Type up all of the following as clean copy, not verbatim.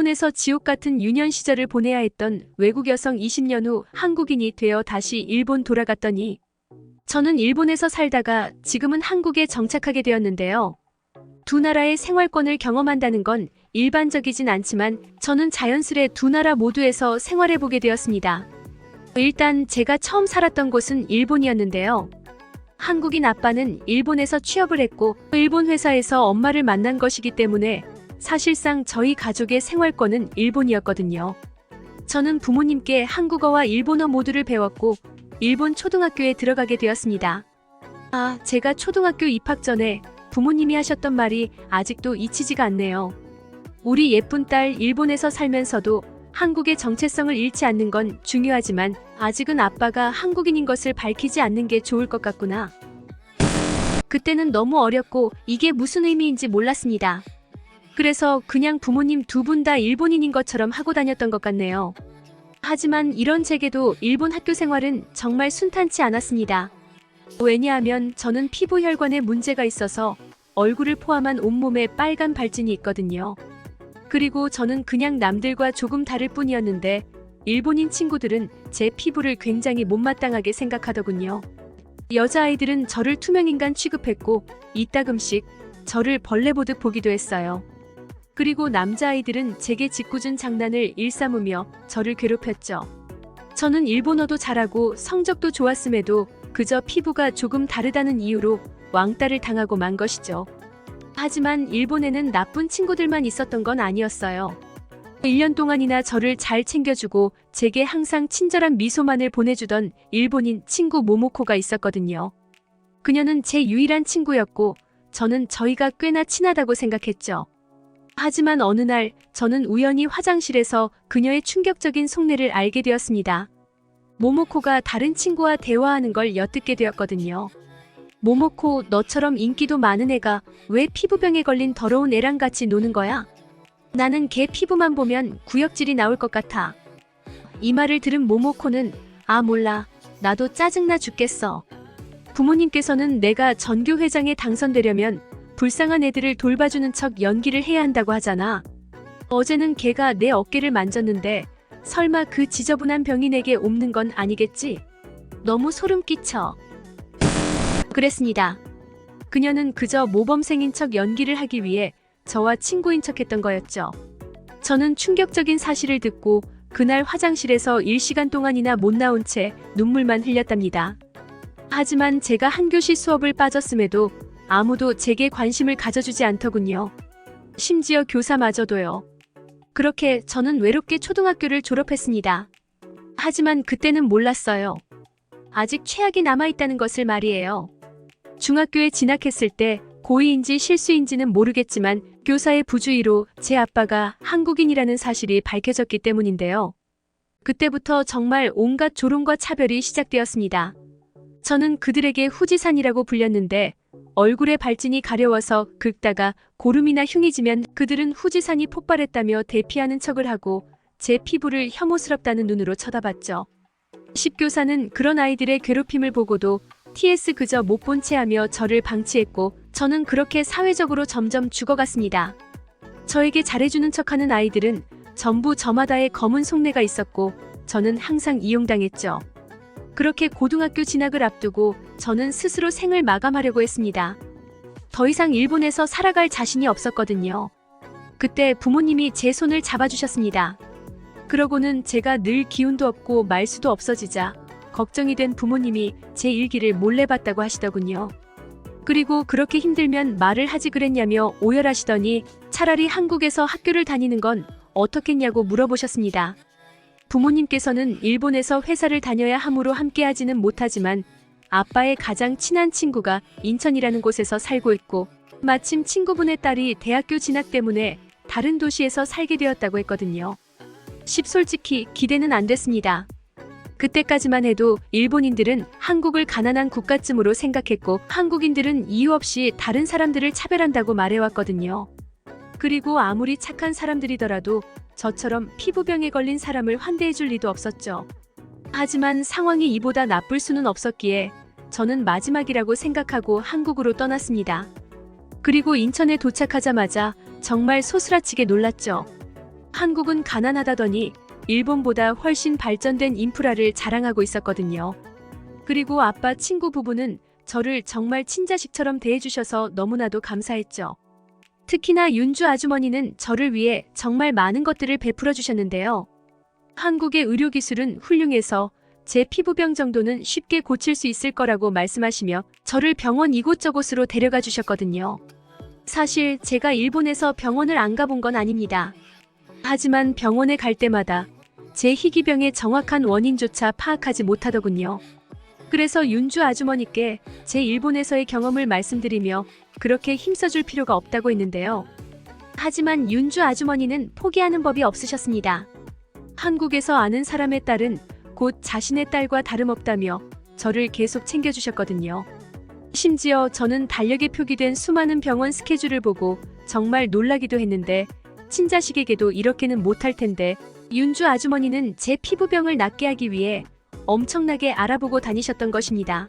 일본에서 지옥 같은 유년 시절을 보내야 했던 외국 여성 20년 후 한국인이 되어 다시 일본 돌아갔더니 저는 일본에서 살다가 지금은 한국에 정착하게 되었는데요. 두 나라의 생활권을 경험한다는 건 일반적이진 않지만 저는 자연스레 두 나라 모두에서 생활해보게 되었습니다. 일단 제가 처음 살았던 곳은 일본이었는데요. 한국인 아빠는 일본에서 취업을 했고 일본 회사에서 엄마를 만난 것이기 때문에 사실상 저희 가족의 생활권은 일본이었거든요. 저는 부모님께 한국어와 일본어 모두를 배웠고 일본 초등학교에 들어가게 되었습니다. 제가 초등학교 입학 전에 부모님이 하셨던 말이 아직도 잊히지가 않네요. 우리 예쁜 딸 일본에서 살면서도 한국의 정체성을 잃지 않는 건 중요하지만 아직은 아빠가 한국인인 것을 밝히지 않는 게 좋을 것 같구나. 그때는 너무 어렸고 이게 무슨 의미인지 몰랐습니다. 그래서 그냥 부모님 두 분 다 일본인인 것처럼 하고 다녔던 것 같네요. 하지만 이런 제게도 일본 학교 생활은 정말 순탄치 않았습니다. 왜냐하면 저는 피부 혈관에 문제가 있어서 얼굴을 포함한 온몸에 빨간 발진이 있거든요. 그리고 저는 그냥 남들과 조금 다를 뿐이었는데 일본인 친구들은 제 피부를 굉장히 못마땅하게 생각하더군요. 여자아이들은 저를 투명인간 취급했고 이따금씩 저를 벌레 보듯 보기도 했어요. 그리고 남자아이들은 제게 짓궂은 장난을 일삼으며 저를 괴롭혔죠. 저는 일본어도 잘하고 성적도 좋았음에도 그저 피부가 조금 다르다는 이유로 왕따를 당하고 만 것이죠. 하지만 일본에는 나쁜 친구들만 있었던 건 아니었어요. 1년 동안이나 저를 잘 챙겨주고 제게 항상 친절한 미소만을 보내주던 일본인 친구 모모코가 있었거든요. 그녀는 제 유일한 친구였고 저는 저희가 꽤나 친하다고 생각했죠. 하지만 어느 날 저는 우연히 화장실에서 그녀의 충격적인 속내를 알게 되었습니다. 모모코가 다른 친구와 대화하는 걸 엿듣게 되었거든요. 모모코, 너처럼 인기도 많은 애가 왜 피부병에 걸린 더러운 애랑 같이 노는 거야? 나는 걔 피부만 보면 구역질이 나올 것 같아. 이 말을 들은 모모코는 몰라. 나도 짜증나 죽겠어. 부모님께서는 내가 전교회장에 당선되려면 불쌍한 애들을 돌봐주는 척 연기를 해야 한다고 하잖아. 어제는 걔가 내 어깨를 만졌는데 설마 그 지저분한 병이 내게 옮는 건 아니겠지? 너무 소름 끼쳐. 그랬습니다. 그녀는 그저 모범생인 척 연기를 하기 위해 저와 친구인 척했던 거였죠. 저는 충격적인 사실을 듣고 그날 화장실에서 1시간 동안이나 못 나온 채 눈물만 흘렸답니다. 하지만 제가 한교시 수업을 빠졌음에도 아무도 제게 관심을 가져주지 않더군요. 심지어 교사마저도요. 그렇게 저는 외롭게 초등학교를 졸업했습니다. 하지만 그때는 몰랐어요. 아직 최악이 남아있다는 것을 말이에요. 중학교에 진학했을 때 고의인지 실수인지는 모르겠지만 교사의 부주의로 제 아빠가 한국인이라는 사실이 밝혀졌기 때문인데요. 그때부터 정말 온갖 조롱과 차별이 시작되었습니다. 저는 그들에게 후지산이라고 불렸는데 얼굴에 발진이 가려워서 긁다가 고름이나 흉이 지면 그들은 후지산이 폭발했다며 대피하는 척을 하고 제 피부를 혐오스럽다는 눈으로 쳐다봤죠. 십교사는 그런 아이들의 괴롭힘을 보고도 TS 그저 못 본 채 하며 저를 방치했고 저는 그렇게 사회적으로 점점 죽어갔습니다. 저에게 잘해주는 척하는 아이들은 전부 저마다의 검은 속내가 있었고 저는 항상 이용당했죠. 그렇게 고등학교 진학을 앞두고 저는 스스로 생을 마감하려고 했습니다. 더 이상 일본에서 살아갈 자신이 없었거든요. 그때 부모님이 제 손을 잡아주셨습니다. 그러고는 제가 늘 기운도 없고 말수도 없어지자 걱정이 된 부모님이 제 일기를 몰래 봤다고 하시더군요. 그리고 그렇게 힘들면 말을 하지 그랬냐며 오열하시더니 차라리 한국에서 학교를 다니는 건 어떻겠냐고 물어보셨습니다. 부모님께서는 일본에서 회사를 다녀야 하므로 함께하지는 못하지만 아빠의 가장 친한 친구가 인천이라는 곳에서 살고 있고 마침 친구분의 딸이 대학교 진학 때문에 다른 도시에서 살게 되었다고 했거든요. 솔직히 기대는 안 됐습니다. 그때까지만 해도 일본인들은 한국을 가난한 국가쯤으로 생각했고 한국인들은 이유 없이 다른 사람들을 차별한다고 말해왔거든요. 그리고 아무리 착한 사람들이더라도 저처럼 피부병에 걸린 사람을 환대해줄 리도 없었죠. 하지만 상황이 이보다 나쁠 수는 없었기에 저는 마지막이라고 생각하고 한국으로 떠났습니다. 그리고 인천에 도착하자마자 정말 소스라치게 놀랐죠. 한국은 가난하다더니 일본보다 훨씬 발전된 인프라를 자랑하고 있었거든요. 그리고 아빠 친구 부부는 저를 정말 친자식처럼 대해주셔서 너무나도 감사했죠. 특히나 윤주 아주머니는 저를 위해 정말 많은 것들을 베풀어 주셨는데요. 한국의 의료기술은 훌륭해서 제 피부병 정도는 쉽게 고칠 수 있을 거라고 말씀하시며 저를 병원 이곳저곳으로 데려가 주셨거든요. 사실 제가 일본에서 병원을 안 가본 건 아닙니다. 하지만 병원에 갈 때마다 제 희귀병의 정확한 원인조차 파악하지 못하더군요. 그래서 윤주 아주머니께 제 일본에서의 경험을 말씀드리며 그렇게 힘써줄 필요가 없다고 했는데요. 하지만 윤주 아주머니는 포기하는 법이 없으셨습니다. 한국에서 아는 사람의 딸은 곧 자신의 딸과 다름없다며 저를 계속 챙겨주셨거든요. 심지어 저는 달력에 표기된 수많은 병원 스케줄을 보고 정말 놀라기도 했는데 친자식에게도 이렇게는 못할 텐데 윤주 아주머니는 제 피부병을 낫게 하기 위해 엄청나게 알아보고 다니셨던 것입니다.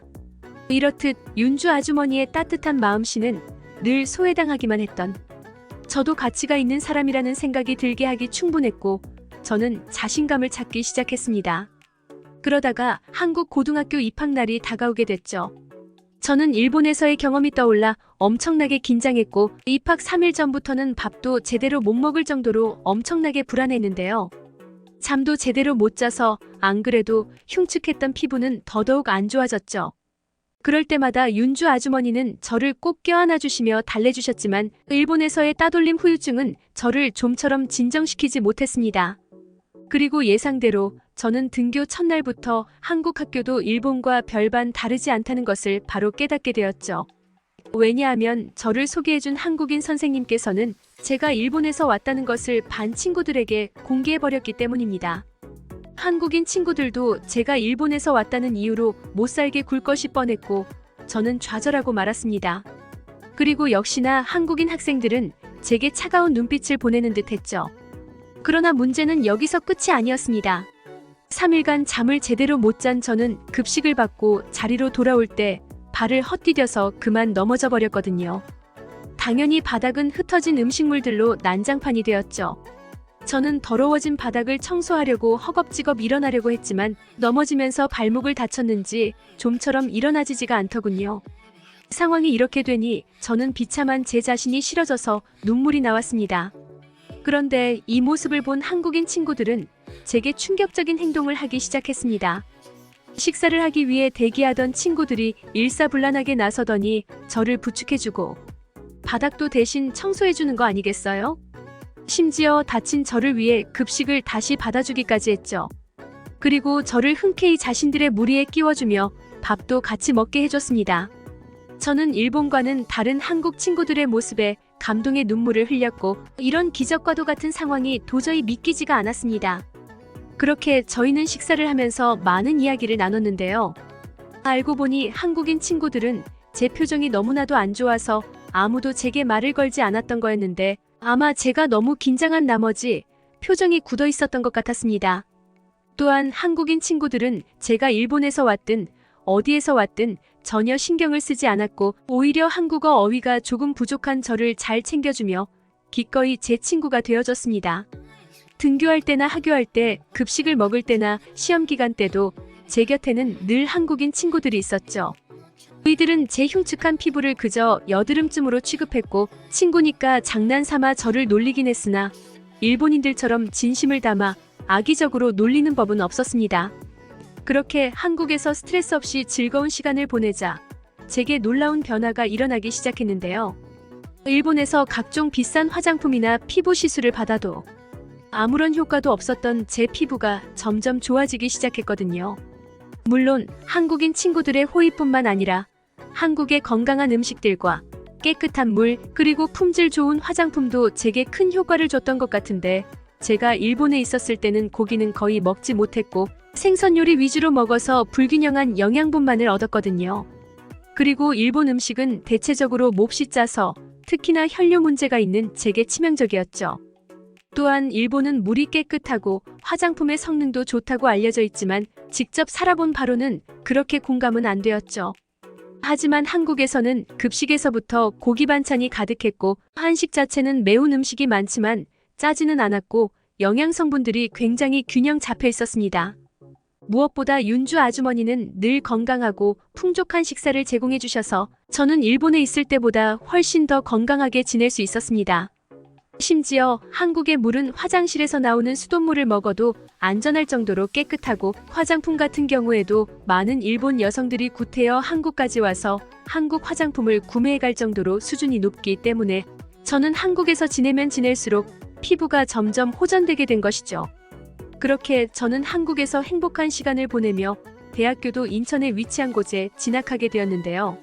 이렇듯 윤주 아주머니의 따뜻한 마음씨는 늘 소외당하기만 했던 저도 가치가 있는 사람이라는 생각이 들게 하기 충분했고 저는 자신감을 찾기 시작했습니다. 그러다가 한국 고등학교 입학날이 다가오게 됐죠. 저는 일본에서의 경험이 떠올라 엄청나게 긴장했고 입학 3일 전부터는 밥도 제대로 못 먹을 정도로 엄청나게 불안했는데요. 잠도 제대로 못 자서 안 그래도 흉측했던 피부는 더더욱 안 좋아졌죠. 그럴 때마다 윤주 아주머니는 저를 꼭 껴안아 주시며 달래주셨지만 일본에서의 따돌림 후유증은 저를 좀처럼 진정시키지 못했습니다. 그리고 예상대로 저는 등교 첫날부터 한국 학교도 일본과 별반 다르지 않다는 것을 바로 깨닫게 되었죠. 왜냐하면 저를 소개해준 한국인 선생님께서는 제가 일본에서 왔다는 것을 반 친구들에게 공개해버렸기 때문입니다. 한국인 친구들도 제가 일본에서 왔다는 이유로 못살게 굴 것이 뻔했고 저는 좌절하고 말았습니다. 그리고 역시나 한국인 학생들은 제게 차가운 눈빛을 보내는 듯 했죠. 그러나 문제는 여기서 끝이 아니었습니다. 3일간 잠을 제대로 못 잔 저는 급식을 받고 자리로 돌아올 때 발을 헛디뎌서 그만 넘어져 버렸거든요. 당연히 바닥은 흩어진 음식물들로 난장판이 되었죠. 저는 더러워진 바닥을 청소하려고 허겁지겁 일어나려고 했지만 넘어지면서 발목을 다쳤는지 좀처럼 일어나지지가 않더군요. 상황이 이렇게 되니 저는 비참한 제 자신이 싫어져서 눈물이 나왔습니다. 그런데 이 모습을 본 한국인 친구들은 제게 충격적인 행동을 하기 시작했습니다. 식사를 하기 위해 대기하던 친구들이 일사불란하게 나서더니 저를 부축해주고 바닥도 대신 청소해주는 거 아니겠어요? 심지어 다친 저를 위해 급식을 다시 받아주기까지 했죠. 그리고 저를 흔쾌히 자신들의 무리에 끼워주며 밥도 같이 먹게 해줬습니다. 저는 일본과는 다른 한국 친구들의 모습에 감동의 눈물을 흘렸고 이런 기적과도 같은 상황이 도저히 믿기지가 않았습니다. 그렇게 저희는 식사를 하면서 많은 이야기를 나눴는데요. 알고 보니 한국인 친구들은 제 표정이 너무나도 안 좋아서 아무도 제게 말을 걸지 않았던 거였는데 아마 제가 너무 긴장한 나머지 표정이 굳어 있었던 것 같았습니다. 또한 한국인 친구들은 제가 일본에서 왔든 어디에서 왔든 전혀 신경을 쓰지 않았고 오히려 한국어 어휘가 조금 부족한 저를 잘 챙겨주며 기꺼이 제 친구가 되어줬습니다. 등교할 때나 하교할 때, 급식을 먹을 때나 시험 기간 때도 제 곁에는 늘 한국인 친구들이 있었죠. 이들은 제 흉측한 피부를 그저 여드름쯤으로 취급했고 친구니까 장난삼아 저를 놀리긴 했으나 일본인들처럼 진심을 담아 악의적으로 놀리는 법은 없었습니다. 그렇게 한국에서 스트레스 없이 즐거운 시간을 보내자 제게 놀라운 변화가 일어나기 시작했는데요. 일본에서 각종 비싼 화장품이나 피부 시술을 받아도 아무런 효과도 없었던 제 피부가 점점 좋아지기 시작했거든요. 물론 한국인 친구들의 호의뿐만 아니라 한국의 건강한 음식들과 깨끗한 물 그리고 품질 좋은 화장품도 제게 큰 효과를 줬던 것 같은데 제가 일본에 있었을 때는 고기는 거의 먹지 못했고 생선 요리 위주로 먹어서 불균형한 영양분만을 얻었거든요. 그리고 일본 음식은 대체적으로 몹시 짜서 특히나 혈뇨 문제가 있는 제게 치명적이었죠. 또한 일본은 물이 깨끗하고 화장품의 성능도 좋다고 알려져 있지만 직접 살아본 바로는 그렇게 공감은 안 되었죠. 하지만 한국에서는 급식에서부터 고기 반찬이 가득했고 한식 자체는 매운 음식이 많지만 짜지는 않았고 영양 성분들이 굉장히 균형 잡혀 있었습니다. 무엇보다 윤주 아주머니는 늘 건강하고 풍족한 식사를 제공해 주셔서 저는 일본에 있을 때보다 훨씬 더 건강하게 지낼 수 있었습니다. 심지어 한국의 물은 화장실에서 나오는 수돗물을 먹어도 안전할 정도로 깨끗하고 화장품 같은 경우에도 많은 일본 여성들이 구태여 한국까지 와서 한국 화장품을 구매해 갈 정도로 수준이 높기 때문에 저는 한국에서 지내면 지낼수록 피부가 점점 호전되게 된 것이죠. 그렇게 저는 한국에서 행복한 시간을 보내며 대학교도 인천에 위치한 곳에 진학하게 되었는데요.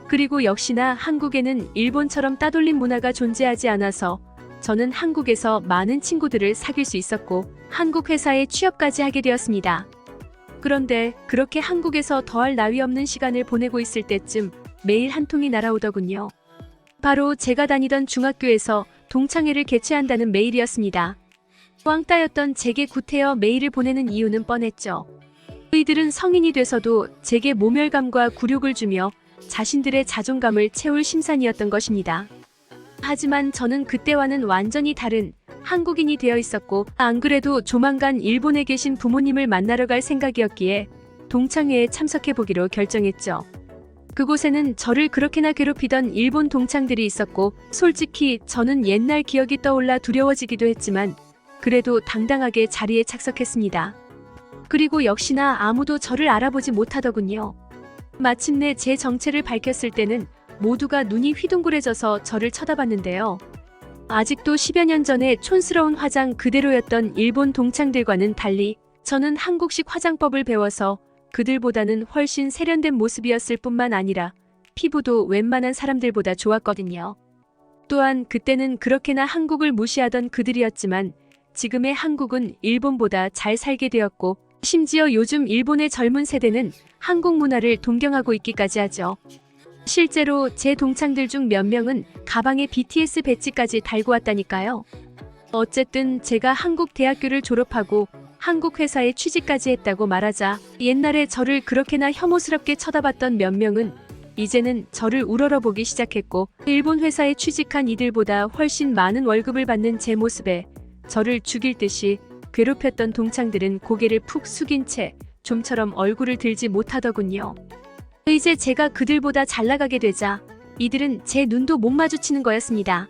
그리고 역시나 한국에는 일본처럼 따돌림 문화가 존재하지 않아서 저는 한국에서 많은 친구들을 사귈 수 있었고 한국 회사에 취업까지 하게 되었습니다. 그런데 그렇게 한국에서 더할 나위 없는 시간을 보내고 있을 때쯤 메일 한 통이 날아오더군요. 바로 제가 다니던 중학교에서 동창회를 개최한다는 메일이었습니다. 왕따였던 제게 구태여 메일을 보내는 이유는 뻔했죠. 이들은 성인이 돼서도 제게 모멸감과 굴욕을 주며 자신들의 자존감을 채울 심산이었던 것입니다. 하지만 저는 그때와는 완전히 다른 한국인이 되어 있었고 안 그래도 조만간 일본에 계신 부모님을 만나러 갈 생각이었기에 동창회에 참석해보기로 결정했죠. 그곳에는 저를 그렇게나 괴롭히던 일본 동창들이 있었고 솔직히 저는 옛날 기억이 떠올라 두려워지기도 했지만 그래도 당당하게 자리에 착석했습니다. 그리고 역시나 아무도 저를 알아보지 못하더군요. 마침내 제 정체를 밝혔을 때는 모두가 눈이 휘둥그레져서 저를 쳐다봤는데요. 아직도 10여 년 전에 촌스러운 화장 그대로였던 일본 동창들과는 달리 저는 한국식 화장법을 배워서 그들보다는 훨씬 세련된 모습이었을 뿐만 아니라 피부도 웬만한 사람들보다 좋았거든요. 또한 그때는 그렇게나 한국을 무시하던 그들이었지만 지금의 한국은 일본보다 잘 살게 되었고 심지어 요즘 일본의 젊은 세대는 한국 문화를 동경하고 있기까지 하죠. 실제로 제 동창들 중 몇 명은 가방에 BTS 배지까지 달고 왔다니까요. 어쨌든 제가 한국 대학교를 졸업하고 한국 회사에 취직까지 했다고 말하자 옛날에 저를 그렇게나 혐오스럽게 쳐다봤던 몇 명은 이제는 저를 우러러보기 시작했고 일본 회사에 취직한 이들보다 훨씬 많은 월급을 받는 제 모습에 저를 죽일 듯이 괴롭혔던 동창들은 고개를 푹 숙인 채 좀처럼 얼굴을 들지 못하더군요. 이제 제가 그들보다 잘 나가게 되자 이들은 제 눈도 못 마주치는 거였습니다.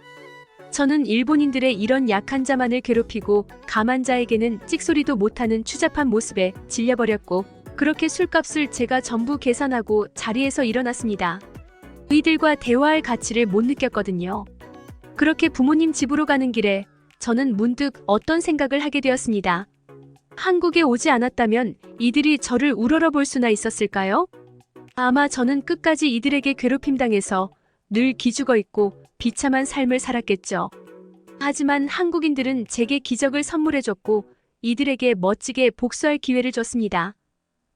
저는 일본인들의 이런 약한 자만을 괴롭히고 강한 자에게는 찍소리도 못하는 추잡한 모습에 질려버렸고 그렇게 술값을 제가 전부 계산하고 자리에서 일어났습니다. 이들과 대화할 가치를 못 느꼈거든요. 그렇게 부모님 집으로 가는 길에 저는 문득 어떤 생각을 하게 되었습니다. 한국에 오지 않았다면 이들이 저를 우러러볼 수나 있었을까요? 아마 저는 끝까지 이들에게 괴롭힘당해서 늘 기죽어 있고 비참한 삶을 살았겠죠. 하지만 한국인들은 제게 기적을 선물해줬고 이들에게 멋지게 복수할 기회를 줬습니다.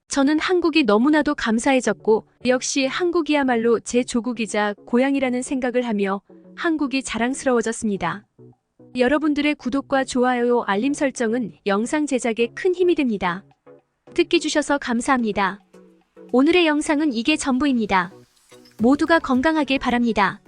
저는 한국이 너무나도 감사해졌고 역시 한국이야말로 제 조국이자 고향이라는 생각을 하며 한국이 자랑스러워졌습니다. 여러분들의 구독과 좋아요, 알림 설정은 영상 제작에 큰 힘이 됩니다. 듣기 주셔서 감사합니다. 오늘의 영상은 이게 전부입니다. 모두가 건강하길 바랍니다.